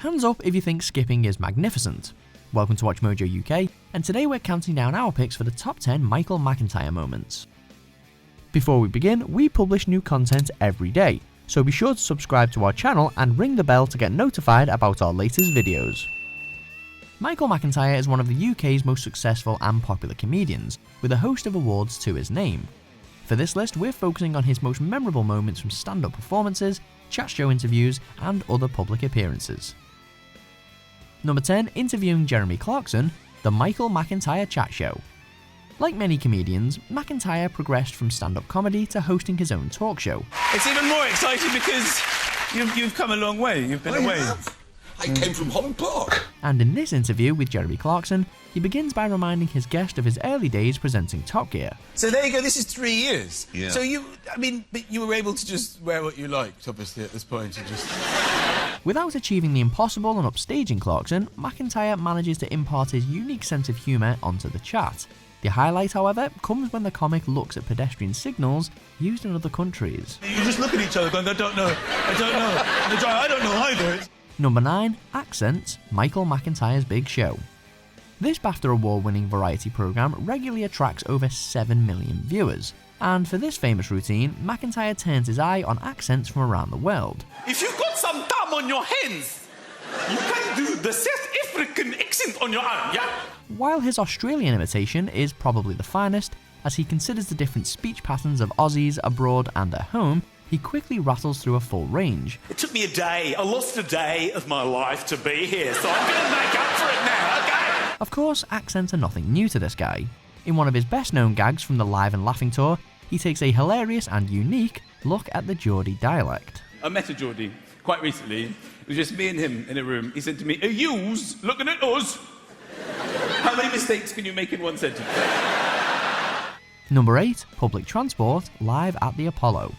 Hands up if you think skipping is magnificent. Welcome to Watch Mojo UK, and today we're counting down our picks for the top 10 Michael McIntyre moments. Before we begin, we publish new content every day, so be sure to subscribe to our channel and ring the bell to get notified about our latest videos. Michael McIntyre is one of the UK's most successful and popular comedians, with a host of awards to his name. For this list, we're focusing on his most memorable moments from stand-up performances, chat show interviews, and other public appearances. Number 10. Interviewing Jeremy Clarkson, The Michael McIntyre Chat Show. Like many comedians, McIntyre progressed from stand-up comedy to hosting his own talk show. It's even more exciting because you've come a long way. You've been away. I came from Holland Park. And in this interview with Jeremy Clarkson, he begins by reminding his guest of his early days presenting Top Gear. So there you go, this is 3 years. Yeah. So but you were able to just wear what you liked, obviously, at this point, and just... Without achieving the impossible and upstaging Clarkson, McIntyre manages to impart his unique sense of humour onto the chat. The highlight, however, comes when the comic looks at pedestrian signals used in other countries. You just look at each other going, I don't know. I don't know either. Number 9. Accents, Michael McIntyre's Big Show. This BAFTA award-winning variety programme regularly attracts over 7 million viewers, and for this famous routine, McIntyre turns his eye on accents from around the world. If you've got some time on your hands, you can do the South African accent on your own, yeah? While his Australian imitation is probably the finest, as he considers the different speech patterns of Aussies abroad and at home, he quickly rattles through a full range. It took me a day. I lost a day of my life to be here, so I'm going to make up for it now, okay? Of course, accents are nothing new to this guy. In one of his best-known gags from the Live and Laughing tour, he takes a hilarious and unique look at the Geordie dialect. I met a Geordie quite recently. It was just me and him in a room. He said to me, "Are yous looking at us? How many mistakes can you make in one sentence?" Number 8. Public transport, live at the Apollo.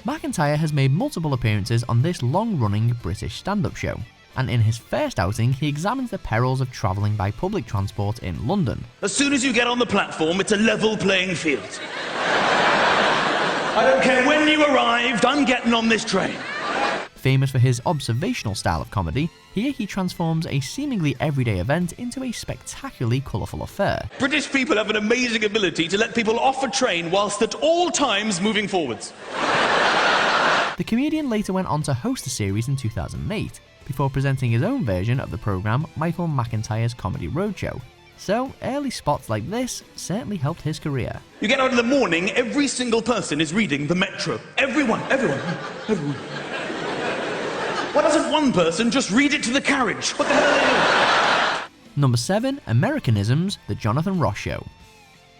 McIntyre has made multiple appearances on this long-running British stand-up show, and in his first outing he examines the perils of travelling by public transport in London. As soon as you get on the platform, it's a level playing field. I don't care when you arrived, I'm getting on this train. Famous for his observational style of comedy, here he transforms a seemingly everyday event into a spectacularly colourful affair. British people have an amazing ability to let people off a train whilst at all times moving forwards. The comedian later went on to host the series in 2008, before presenting his own version of the programme Michael McIntyre's Comedy Roadshow. So, early spots like this certainly helped his career. You get out in the morning, every single person is reading the Metro. Everyone. Why doesn't one person just read it to the carriage? What the hell are they doing? Number 7. Americanisms, The Jonathan Ross Show.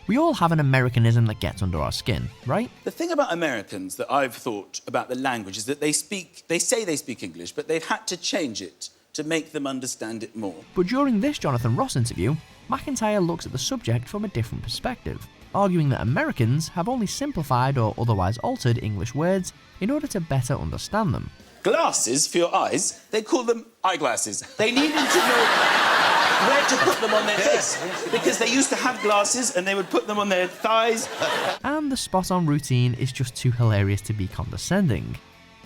We all have an Americanism that gets under our skin, right? The thing about Americans that I've thought about the language is that they say they speak English, but they've had to change it to make them understand it more. But during this Jonathan Ross interview, McIntyre looks at the subject from a different perspective, arguing that Americans have only simplified or otherwise altered English words in order to better understand them. Glasses for your eyes, they call them eyeglasses. They needed to know where to put them on their face, because they used to have glasses and they would put them on their thighs. And the spot-on routine is just too hilarious to be condescending.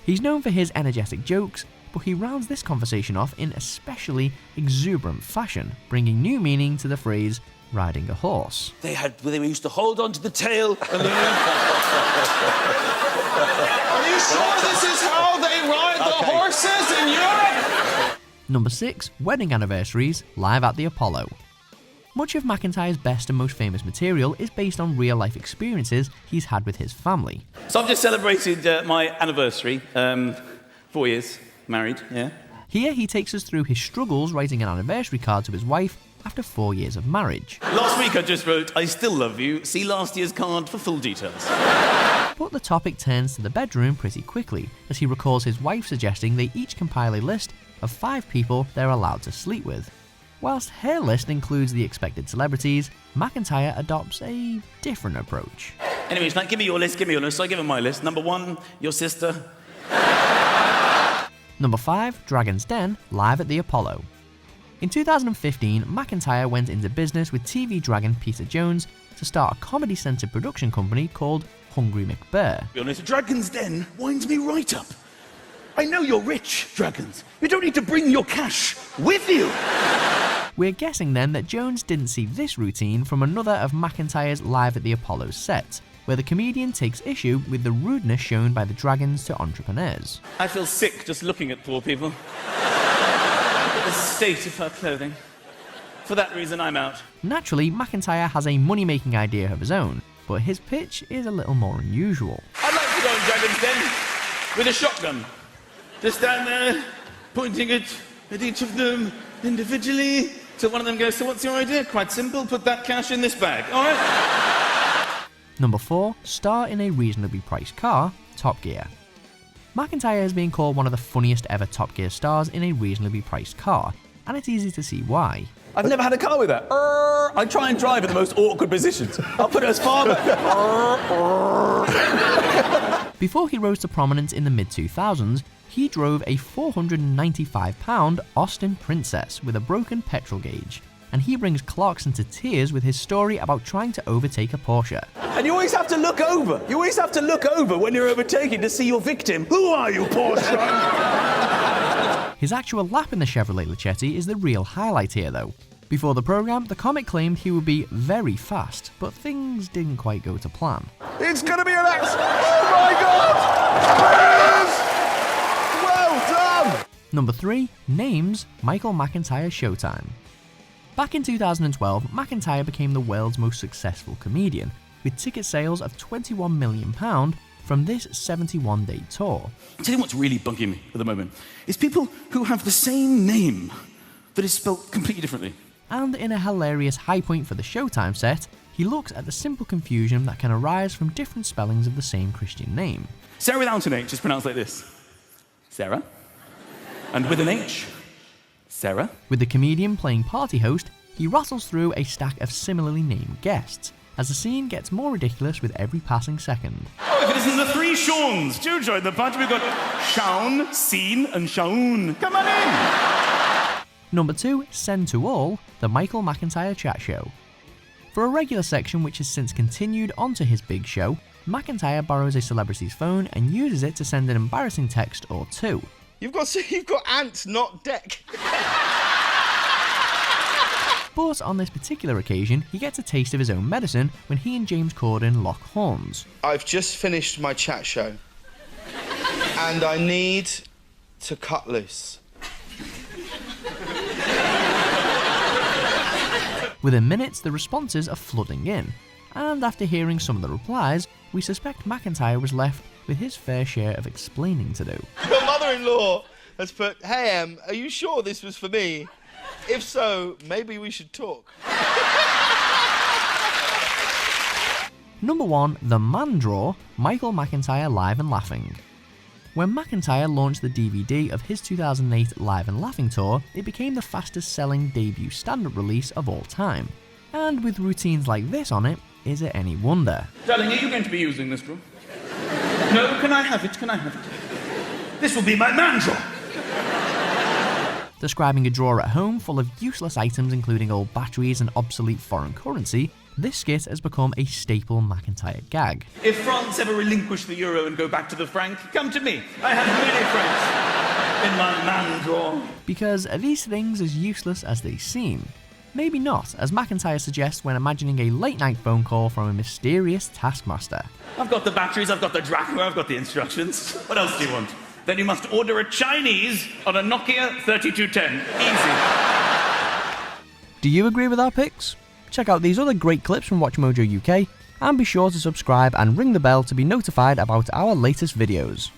He's known for his energetic jokes, but he rounds this conversation off in especially exuberant fashion, bringing new meaning to the phrase riding a horse. They used to hold on to the tail and Are you sure this is how they ride the horses in Europe? Number 6. Wedding Anniversaries, live at the Apollo. Much of McIntyre's best and most famous material is based on real-life experiences he's had with his family. So I've just celebrated my anniversary, 4 years married, yeah. Here he takes us through his struggles writing an anniversary card to his wife after 4 years of marriage. Last week I just wrote, I still love you, see last year's card for full details. But the topic turns to the bedroom pretty quickly, as he recalls his wife suggesting they each compile a list of 5 people they're allowed to sleep with. Whilst her list includes the expected celebrities, McIntyre adopts a different approach. Anyway, she's like, give me your list. So I give her my list. Number 1, your sister. Number 5. Dragon's Den, live at the Apollo. In 2015, McIntyre went into business with TV dragon Peter Jones to start a comedy-centred production company called Hungry McBear. To be honest, Dragon's Den winds me right up. I know you're rich, dragons. You don't need to bring your cash with you. We're guessing then that Jones didn't see this routine from another of McIntyre's Live at the Apollo sets, where the comedian takes issue with the rudeness shown by the dragons to entrepreneurs. I feel sick just looking at poor people. The state of her clothing. For that reason, I'm out. Naturally, McIntyre has a money-making idea of his own, but his pitch is a little more unusual. I'd like to go on Dragon's Den with a shotgun. Just stand there, pointing it at each of them individually, till one of them goes, so what's your idea? Quite simple, put that cash in this bag, all right? Number 4, star in a reasonably priced car, Top Gear. McIntyre is being called one of the funniest ever Top Gear stars in a reasonably priced car, and it's easy to see why. I've never had a car with that. I try and drive in the most awkward positions. I'll put it as far back. Before he rose to prominence in the mid-2000s, he drove a £495 Austin Princess with a broken petrol gauge, and he brings Clarkson to tears with his story about trying to overtake a Porsche. And you always have to look over. You always have to look over when you're overtaking to see your victim. Who are you, Porsche? His actual lap in the Chevrolet Lachetti is the real highlight here though. Before the programme, the comic claimed he would be very fast, but things didn't quite go to plan. It's gonna be an accident! Oh my God! Well done! Number 3, names Michael McIntyre Showtime. Back in 2012, McIntyre became the world's most successful comedian, with ticket sales of £21 million from this 71-day tour. I'll tell you what's really bugging me at the moment is people who have the same name that is spelled completely differently. And in a hilarious high point for the Showtime set, he looks at the simple confusion that can arise from different spellings of the same Christian name. Sarah without an H is pronounced like this. Sarah. And with an H. Sarah. With the comedian playing party host, he rattles through a stack of similarly named guests, as the scene gets more ridiculous with every passing second. Oh, if it isn't the 3 Shauns, do join the party. We've got Shaun, Scene, and Shaun. Come on in! Number 2, Send to All, the Michael McIntyre Chat Show. For a regular section which has since continued onto his big show, McIntyre borrows a celebrity's phone and uses it to send an embarrassing text or two. You've got ants, not deck. But on this particular occasion, he gets a taste of his own medicine when he and James Corden lock horns. I've just finished my chat show. And I need to cut loose. Within minutes, the responses are flooding in, and after hearing some of the replies, we suspect McIntyre was left with his fair share of explaining to do. Your mother-in-law has put, "Hey, Em, are you sure this was for me? If so, maybe we should talk." Number 1, The Man Draw, Michael McIntyre Live and Laughing. When McIntyre launched the DVD of his 2008 Live and Laughing tour, it became the fastest selling debut stand-up release of all time. And with routines like this on it, is it any wonder? Darling, are you going to be using this drawer? No, can I have it? Can I have it? This will be my man drawer. Describing a drawer at home full of useless items including old batteries and obsolete foreign currency, this skit has become a staple McIntyre gag. If France ever relinquish the euro and go back to the franc, come to me. I have many francs in my man drawer. Because are these things as useless as they seem? Maybe not, as McIntyre suggests when imagining a late-night phone call from a mysterious taskmaster. I've got the batteries, I've got the Dracula, I've got the instructions. What else do you want? Then you must order a Chinese on a Nokia 3210. Easy. Do you agree with our picks? Check out these other great clips from WatchMojo UK, and be sure to subscribe and ring the bell to be notified about our latest videos.